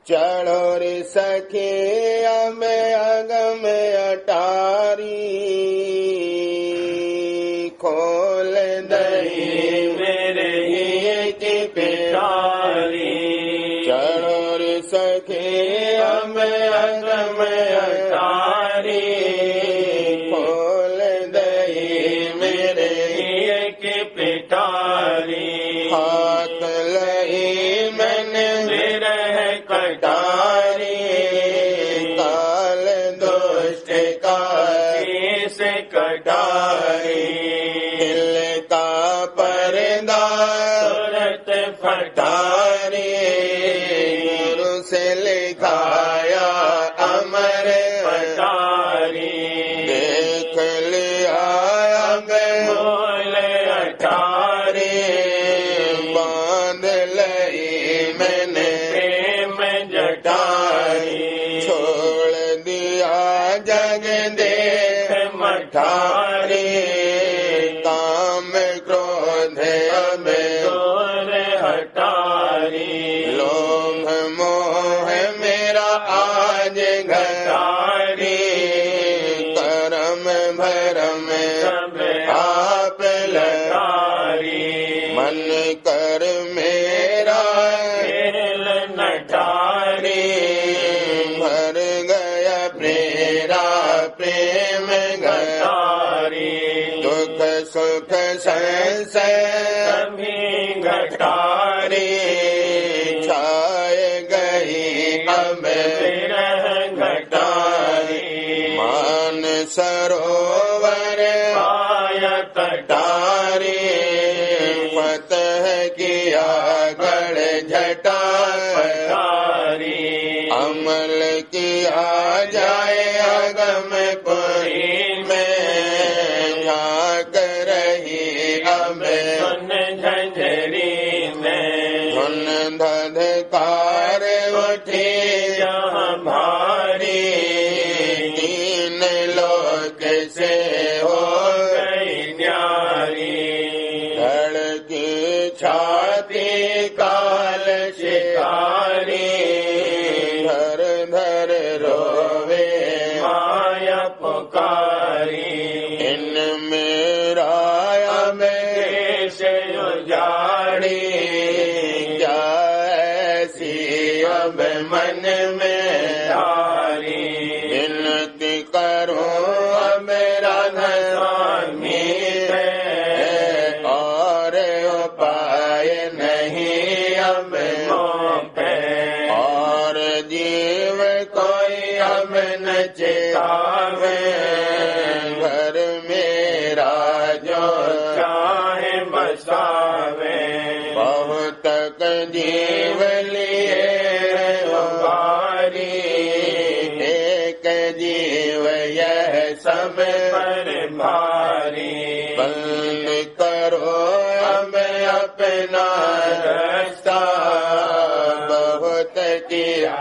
चढ़ो रे सखी अब अगम अटारी, खोल दही मेरे ही की पिटारी। चढ़ो रे सखी अब अगम अटारी, खोल दही मेरे ही की पिटारी। हाथ लही मैंने विरह कटारी, काल दुष्ट का से कटारी। दिल का पर्दा तुरंत फटा तारी, गुरु से लिखाया अमर पटारी। देख लिया अब बोल अटारी, बांध लई मैंने प्रेम जटारी। छोड़ दिया जग देख मठारी, काम क्रोध अब दूर हटारी। लोभ मोह मेरा आज घटारी, करम भरम सब आप लटारी। मन कर मेरा खेल नटारी, भर गया प्रेरा प्रेम गया, घटारी। दुख सुख संशय सभी घटारी। छाए गई अब विरह घटारी। मान सरोवर पाय कटारी। तारी, फतह किया गढ़ झटा, पटारी। अमल किया जाए अगमपुरी में, झांक रही अब सुन झंझरी में। धुन धधकार उठी जहाँ भारी, तीन लोक से हो गई न्यारी। धड़की छाती काल शिकारी, धर धर रोवे माया पुकारी। इन मेरा अब देश उजाड़ी, क्या ऐसी अब मन में धारी। विनती करूं अब राधा स्वामी है, और उपाय नहीं अब पे और जीव कोई अब न चेतावे, घर मेरा जो चाहे बसावे। बहुत जीव लिए बारी, एक जीव यह सब पर भारी। बंद करो अब अपना रास्ता, बहुत किया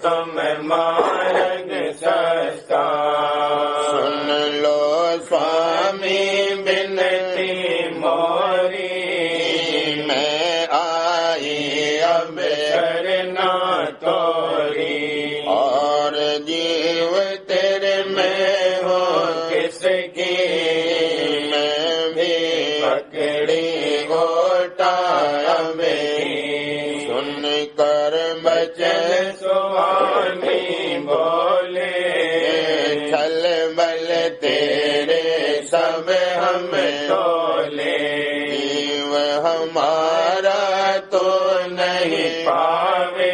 तुम मार्ग सस्ता। सुन लो स्वामी बिनती मोरी, मैं आई अब करना तोरी। और जीव तेरे में हो किसकी मैं भी पकड़ी गोटा मेरी। सुन कर बचन स्वामी बोले, छल बल तेरे सब हम तोले। जीव हमारा तो नहीं पावे,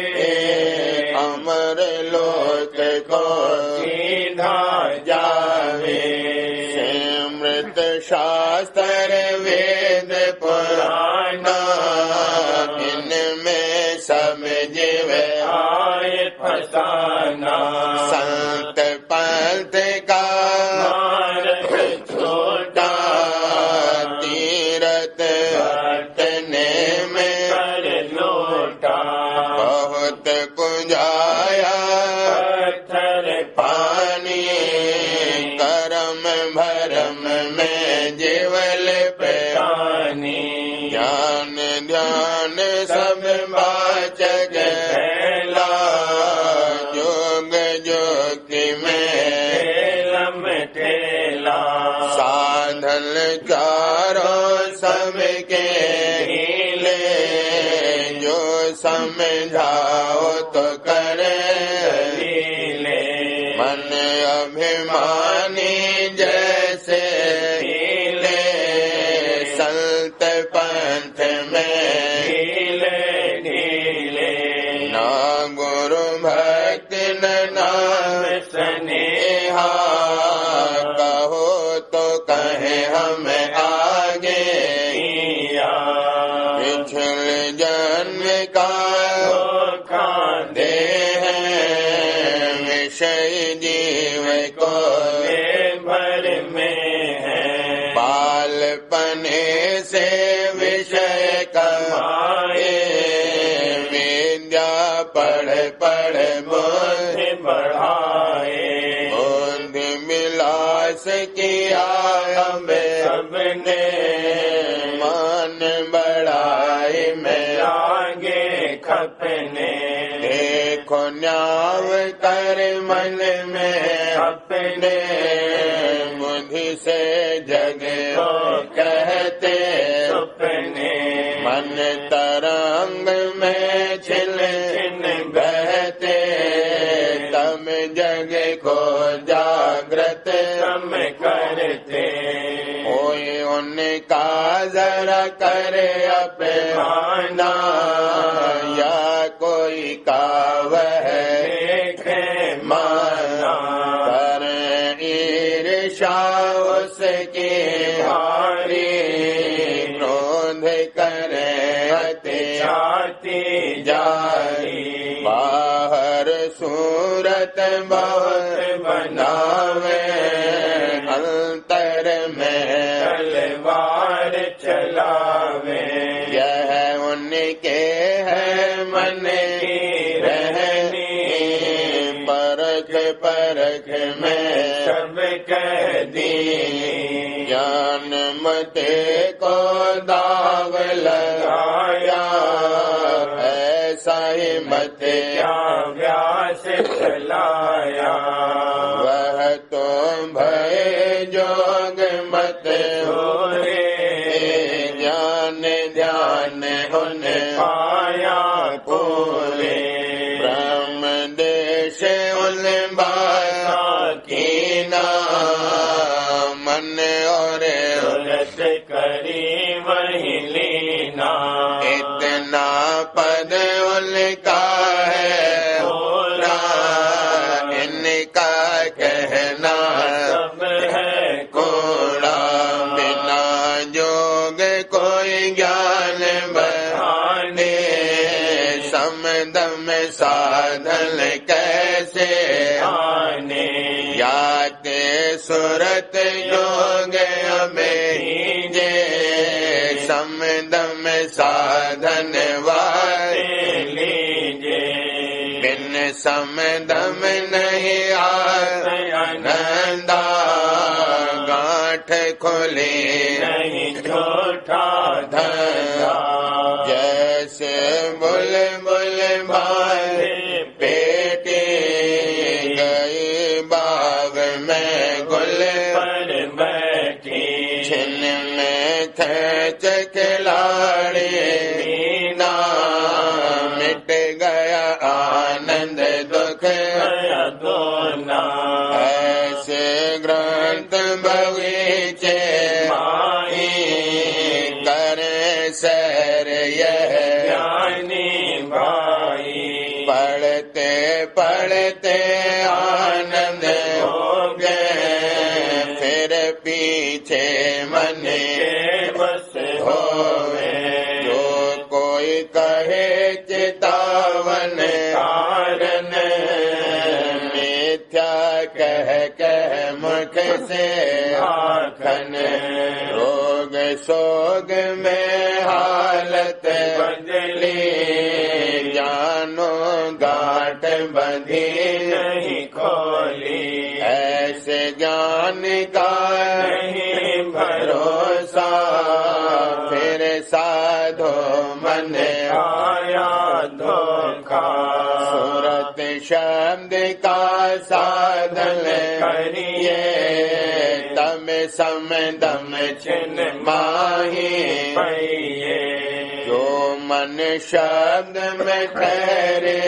अमर लोक को सीधा जावे। मृत शास्त्र वेद पुराना, इनमें सब जीव आए फसाना। संत पंथ का मार्ग छोटा, तीरथ हटने में कर लोटा। बहुत पुजाया पत्थर पानी, करम भरम में जीवल पे पानी। ज्ञान ध्यान सब बाचक फैला, तो करे लीले मन अभिमानी जैसे लीले संत पंथ में लीले लीले ना गुरु भक्ति न नाम स्नेहा कहो तो कहे हमें आगे किया पिछले जन्म का धोखा दे हैं विषय जीव को भर में है बालपने से विषय कमाए विद्या पढ़ पढ़ बुद्धि बढ़ाए बुद्धि विलास किया हमें सबने मन बढ़ाए में आगे खपने देखो न्याव कर मन में अपने बुद्धि से जगे हो कहते सपने मन तरंग में छिल बहते तम जग को जागृत हम करते कोई उनका जरा करे अपना या कोई का वह देखे माना कर ईर्षा उसकी भारी क्रोध करे अति छाती जारी बाहर सूरत बहुत बनावे अंतर में तलवार चलावे यह उनके है मन की रहनी परख परख में सब कह दी ज्ञान मते को दाग लगाया ऐसा ही मते क्या व्यास चलाया वह तो भय जोग मत होरे ज्ञान ध्यान उन्हें पाया पूरे ब्रह्म देश उन बाया कीना मन और तुरत करी वही लीना इतना पद उनका है पूरा इनका कहना सब है कोड़ा बिना जोग कोई ज्ञान बढ़ाने समदम साधन कैसे आने याते सुरत योग हमें जे समदम साधन वाले लीजे बिन समदम नहीं आनंदा गांठ खोले नहीं झूठा धंधा जैसे बुल बुल भाई पेटे गई बाग में गुल पर बैठी छिन में खेच खिलाड़ी मीना मिट गया आनंद दुख गया दोना ऐसे ग्रंथ बगीचे माई करे सैर यह ज्ञानी भाई पढ़ते पढ़ते आनंद हो गए फिर पीछे मन के बस होवे जो कोई कहे चितावन कारण मिथ्या कह मुख से आखन रोग सोग में हालत बदली जानो गांठ बंधी नहीं खोली ऐसे ज्ञान का नहीं भरोसा फिर साधो मन आया धोखा सूरत शब्द का साधन करिए तम सम दम छिन माही पइये जो मन शब्द में ठहरे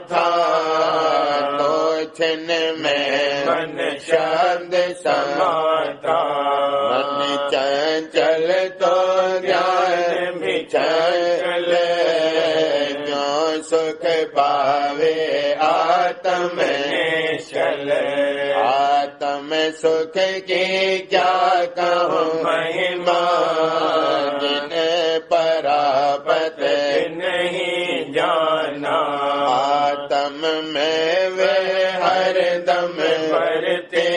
था तो छिन में मन शब्द समाता मन चंचल तो ज्ञान भी चंचल जो सुख पावे आत्म चल आत्म सुख की क्या कहूँ महिमा जिन परापत नहीं जाना आत्म में वे हरदम बढ़ते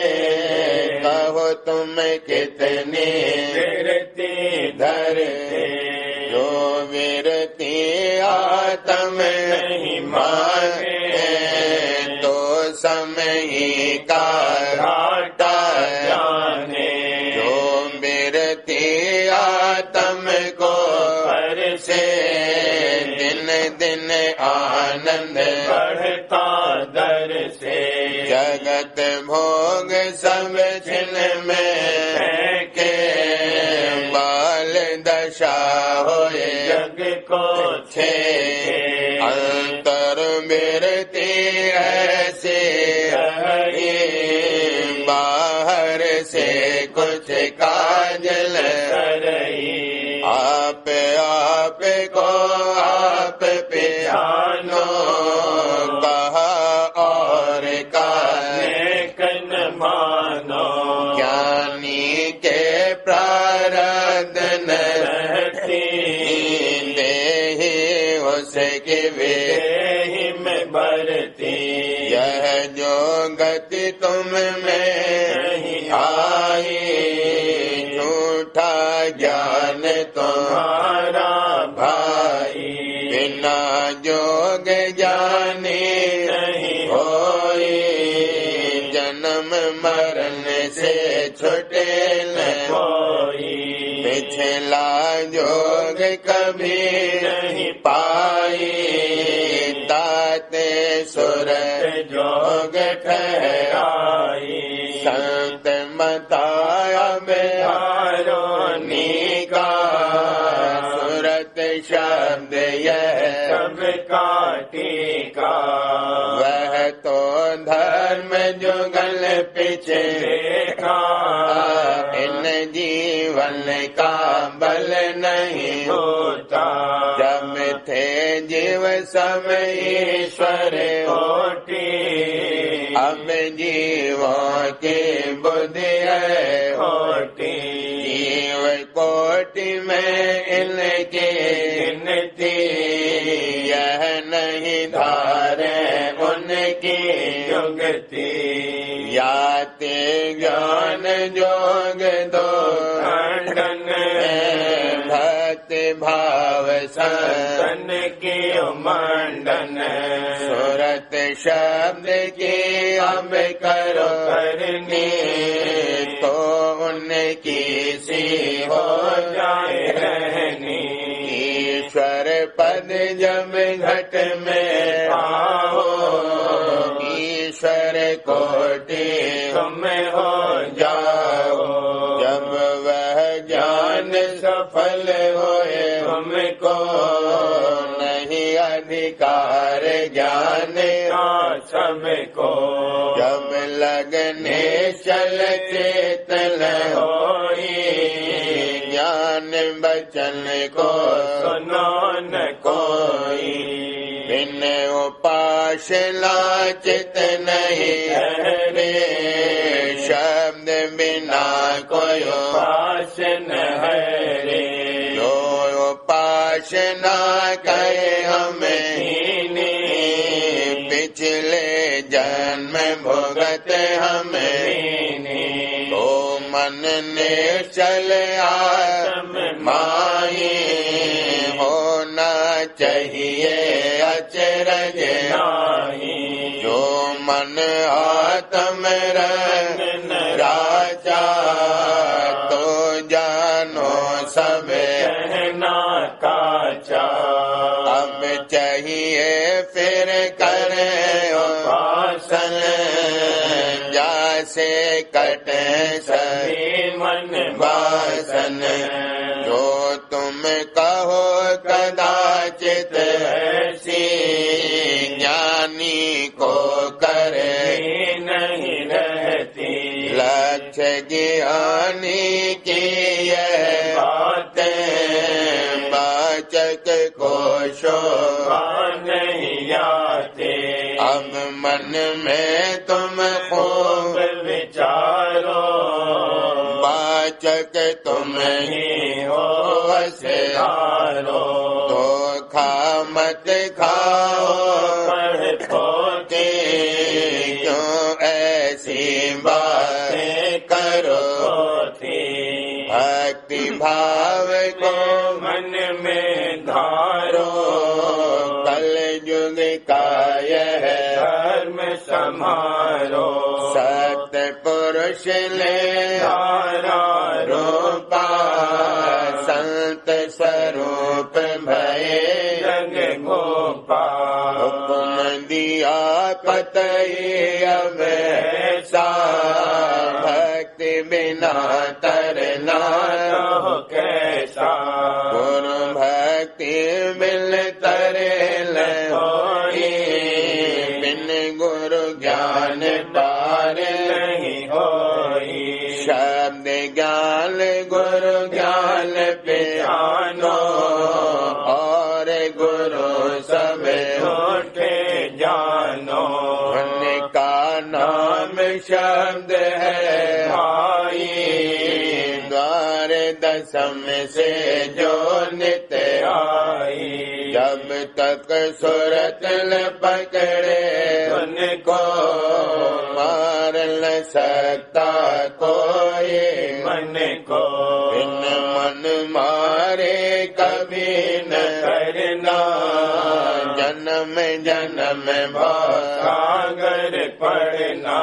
कहो तुम कितनी गिरती धरते जो विरती आत्म नहीं माने तो समय का घाटा जाने जो विरती आत्म को पर से दिन दिन आनंद बढ़ता दर से जगत भोग सब छिन में के बाल दशा होए जग को छे अंतर बिरती ऐसे बाहर से कुछ काजल करई आप को आप पे जानो कहा और का कन मानो ज्ञानी के प्रारब्ध रहती देहि उसके वे देहि में बढ़ती यह जो गति तुम में आई झूठा ज्ञान तुम्हारा भाई बिना जोग ज्ञानी नहीं होई जन्म मरण से छुटे न कोई पिछला जोग कभी नहीं पाई दाते सुरत जोग ठहराई संत बताया बेहारोनी का सुरत शब्द यह सब काटी का वह तो धर्म जुगल पीछे देखा इन जीवन का बल नहीं होता जब थे जीव सब ईश्वर कोटि अब जीवों की बुद्धि है कोटि जीव कोटि में इनकी गिनती यह नहीं धारे उनकी युगति याते ज्ञान जोग दो खंडन भक्ति भाव सन की मंडन सुरत शब्द की अब करो करनी तो उनकी सी हो जाए रहनी ईश्वर पद जब घट में पाओ ईश्वर कोटि तुम हो जाओ जब वह ज्ञान सफल होए तुमको नहीं अधिकार ज्ञान सबको जब लगने चल चेतन होई ज्ञान बचन को सुनो न कोई बिन उपासना चित नहीं रे शब्द बिना कोई उपासन है रे जो उपासना कहे हमें हीनी पिछले जन्म भुगत हमें हीनी तो मन ने चल आत्म माही होना चाहिए अचरज नाही जो मन आत्म रंग राजा तो जानो सब कहना काचा अब चाहिए फिर करे उपासन जैसे कटे सभी मन वासन जो तुम कहो कदाचित ऐसी ज्ञानी की यह बातें वाचक को शोभा नहीं आते। अब मन में तुम खूब विचारो वाचक तुम नहीं हो वसधारो। धोखा मत खाओ पढ़ो के क्यों ऐसी बातें करो। थी भक्ति भाव को मन में धारो। कल युग का यह धर्म समारो। सत्य पुरुष ले धारा रूपा संत स्वरूप भये जग गोपा। हुक्म दिया कतई अब ऐसा भक्ति बिना तरना हो कैसा। गुरु भक्ति मिल तरे लोई बिन गुरु ज्ञान पार नहीं होई। शब्द ज्ञान गुरु ज्ञान पियानो और गुरु सब छोटे जानो। उनका नाम शब्द है भाई द्वार दशम से जो नित्य आई। जब तक सुरत न पकड़े उनको मार न सकता कोई मन को बिन मन मारे कभी न करना। जन्म जन्म भाग सागर पढ़ना।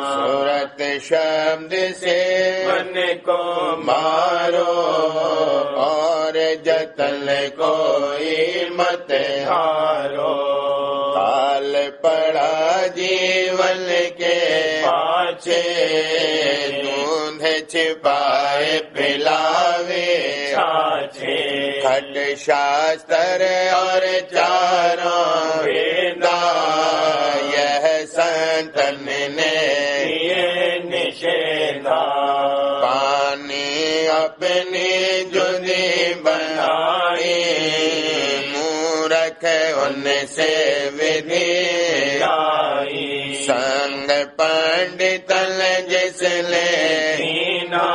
सूरत शब्द से मन को मारो और जतन कोई मत हारो। काल पड़ा जीवन के पाछे दूध छिपाए पिलावे छाछे। खट शास्त्र और चारों वेदा यह संतन ने ये निषेधा। पानी अपनी जुदी बनाई मूर्ख उनसे विधि आई। संग पंडित जिसले दीना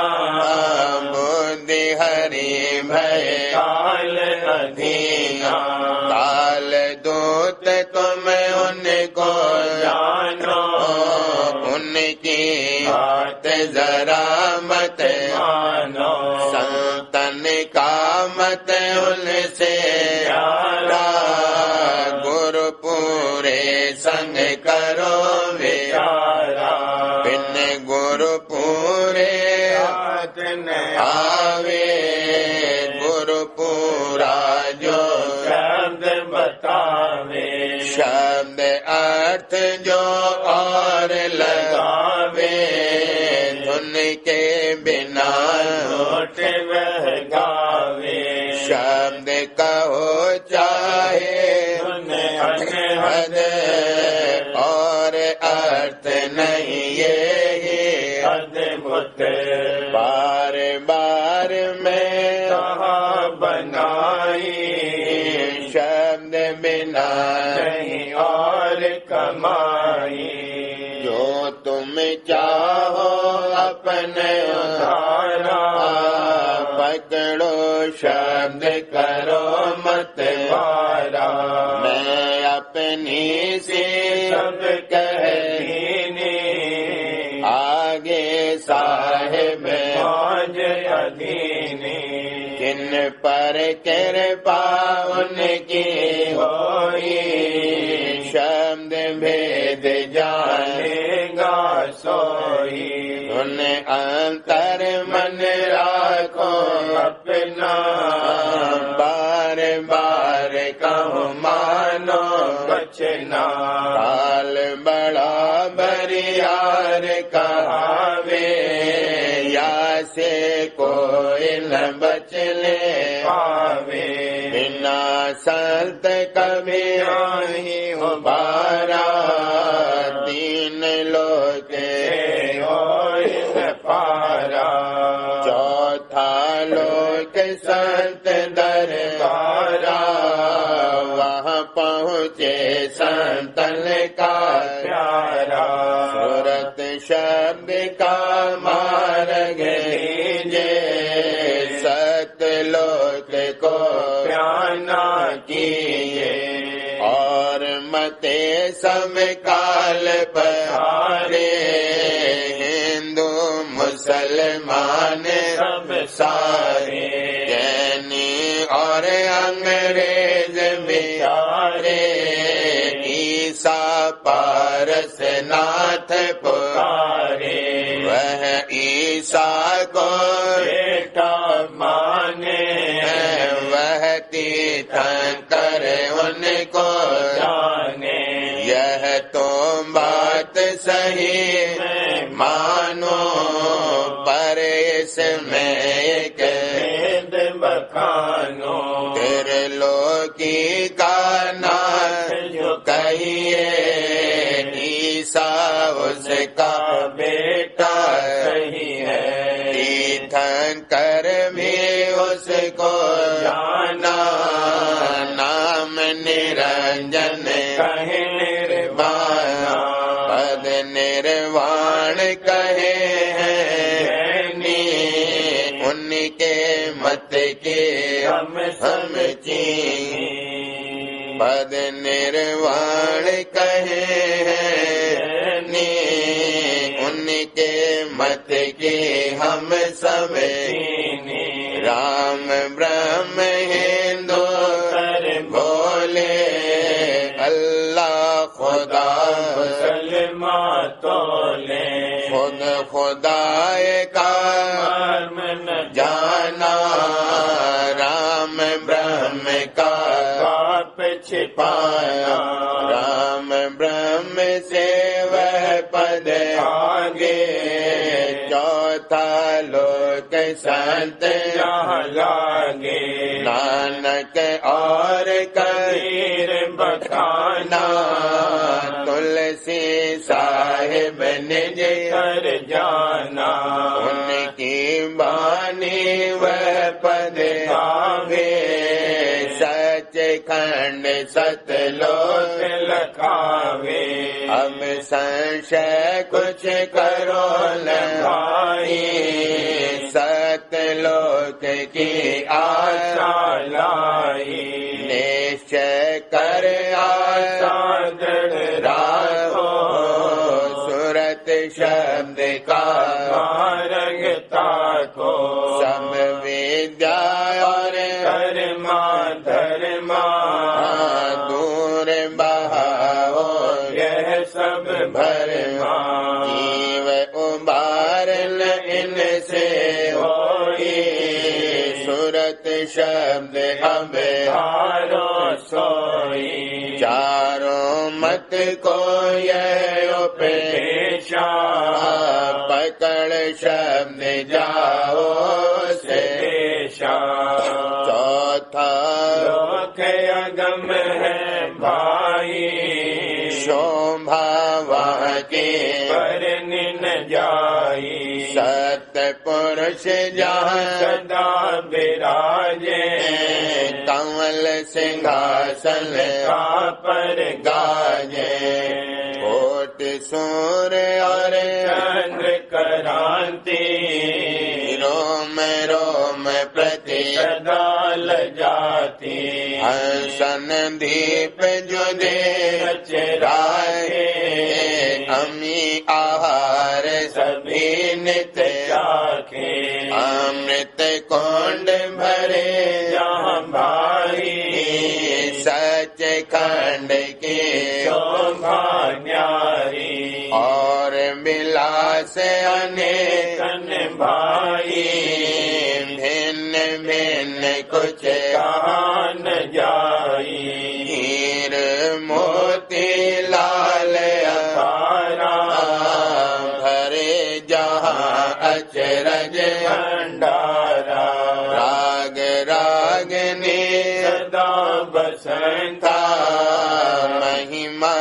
बुद्धि हरि भय काल अधीना। काल दूत तुम उनको जानो उनकी बात जरा मत मानो। संतन का मत उनसे प्यारा गुरु पूरे संग करो प्यारा। बिन गुरु पूरे हाथ न आवे गुरु पूरा जो शब्द बतावे। शब्द अर्थ जो और लगावे धुन के बिना नोट वह गावे। शब्द कहो चाहे धुन अनहद और अर्थ नहीं ये अद्भुत। बार बार में कहा बनाई शब्द बिना नहीं और कमाई। जो तुम चाहो अपने उधारा पकड़ो शब्द करो मत पारा। मैं अपनी से सब कहनी आगे साहिब आज अधीनी। किन पर कृपा उनकी होई शब्द भेद जाने जानेगा सोई। उन अंतर मन राखो अपना बार बार कहूँ मानो बचना। काल बड़ा बरियार कहावे या से कोई न बचले पावे। बिना संत कभी नहीं हो बारा तीन लोग और पारा। चौथा लोक संत दरबारा, वहाँ पहुँचे संतन का प्यारा। सूरत शब्द का मार्ग लीजे, सतलोक को प्याना किए। और मते समकाल पहाड़े, हिंदू मुसलमान सब सारे। जैनी और अंग्रेज बिचारे, ईसा पारस नाथ पुकारे। वह ईसा को बेटा माने, वह तीर्थंकर उनको जाने। यह तो बात सही मानो, पर इसमें एक वेद बखानो। त्रिलोकी का नाथ जो कहिए, ईसा उसका बेटा सही है। तीर्थंकर भी उसको जाना, नाम निरंजन कहे निर्वाणा। पद निर्वाण कहे हैं जैनी, उनके मत के हम चीनी। पद निर्वाण कहे हैं उनके मत के हम सब चीनी। राम ब्रह्म हिंदू बोले, अल्लाह खुदा मुसलमान तोले। खुद खुदाए का मर्म न जाना, राम ब्रह्म का पाप छिपाया। राम ब्रह्म से वह पद आगे, चौथा लोक संत जहाँ लागे। नानक और कबीर बखाना, तुलसी साहिब निज कर जाना। उनकी बानी वह पद आगे, सच खंड सतलोक लखावे। अब संशय कुछ करो न भाई, सतलोक की आशा लाई। निश्चय कर आशा दृढ़ राखो, सूरत शब्द का मार्गता को। सम विद्या और कर्मा धर्मा, दूर बहाओ यह सब भरमा। जीव उबारन इनसे होई, सूरत शब्द अब हारो सोई। चारों मत को यह उपदेशा, पकड़ शब्द जाओ से देशा। चौथा लोक अगम है भाई, शोभा वहाँ की पर निन जाई। सत्य पुरुष जहाँ सदा विराजे, कमल सिंहासन का पर गाजे। कोट सूर्य और चंद्र करांति, रोम रोम प्रति सदा लजाती। हंसन दीप जो दे चराहे, अमी आहार सभी नित चाखे। अमृत कुंड भरे जहाँ भाई, सच खंड की शोभा न्यारी। और विलास अनेक कन भाई, भिन्न भिन्न कुछ कहाँ न जाई। हीर मोती लाल तारा भरे जहाँ अचरज भंडारा। राग रागनी सदा बसंता, महिमा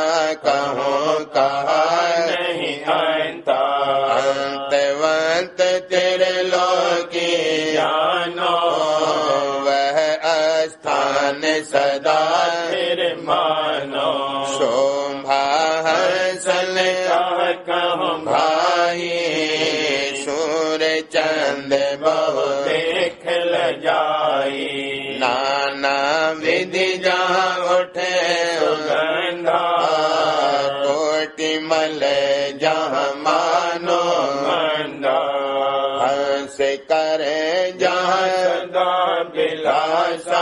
कहूँ कहा नहीं अंता। अंतवंत संत त्रिलोकी जानो वह स्थान सदा मानो शोभा हंसल कहूँ भाई सूर्य चंद बहु देख ल जाई नाना विधि जहाँ उठे सुगंधा कोटि मल जहाँ मानो मंदा हंस करे जहाँ सदा बिलासा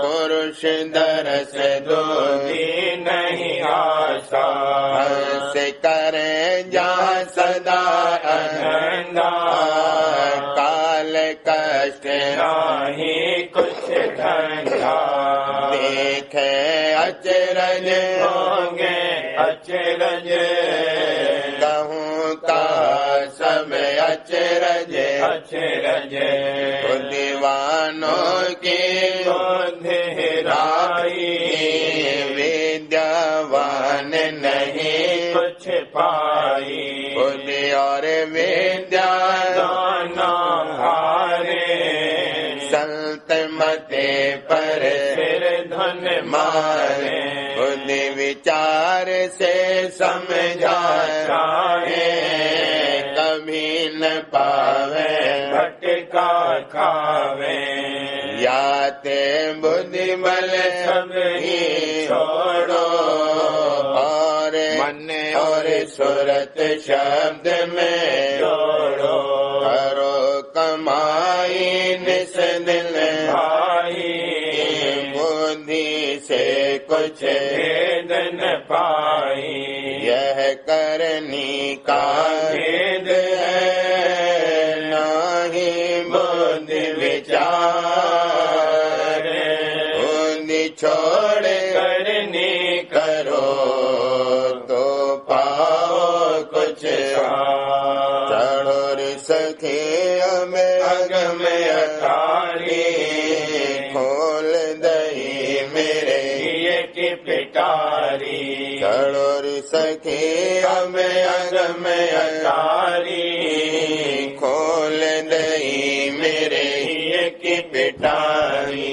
पुरुष दरस दो दूधी नहीं आशा हंस करे जहाँ सदा आनंदा काल कष्ट नाही कुछ धंधा देखे अचरज होंगे अचरज कहूँ का सब अचरज अचरज बुद्धिवानों की हेराई विद्यावान नहीं कुछ पाई बुद्धि और विद्या दाना हारे संत मते पर सिर धन मारे बुद्धि विचार से समझाए कभी न पावे भटका खावे याते बुद्धि बल सब ही छोड़ो और मन और सूरत शब्द में जोड़ो करो कमाई निस दिल भाई बुद्धि से कुछ भेद न पाई यह करनी का भेद है नाही बुद्धि विचार बुद्धि छोड़ करनी करो तो पाओ कुछ चढ़ो रे सखी में अग में अटारी खोल दही मेरे ये की पिटारी चढ़ो रे सखी में अग में अटारी खोल दही मेरे ये की पिटारी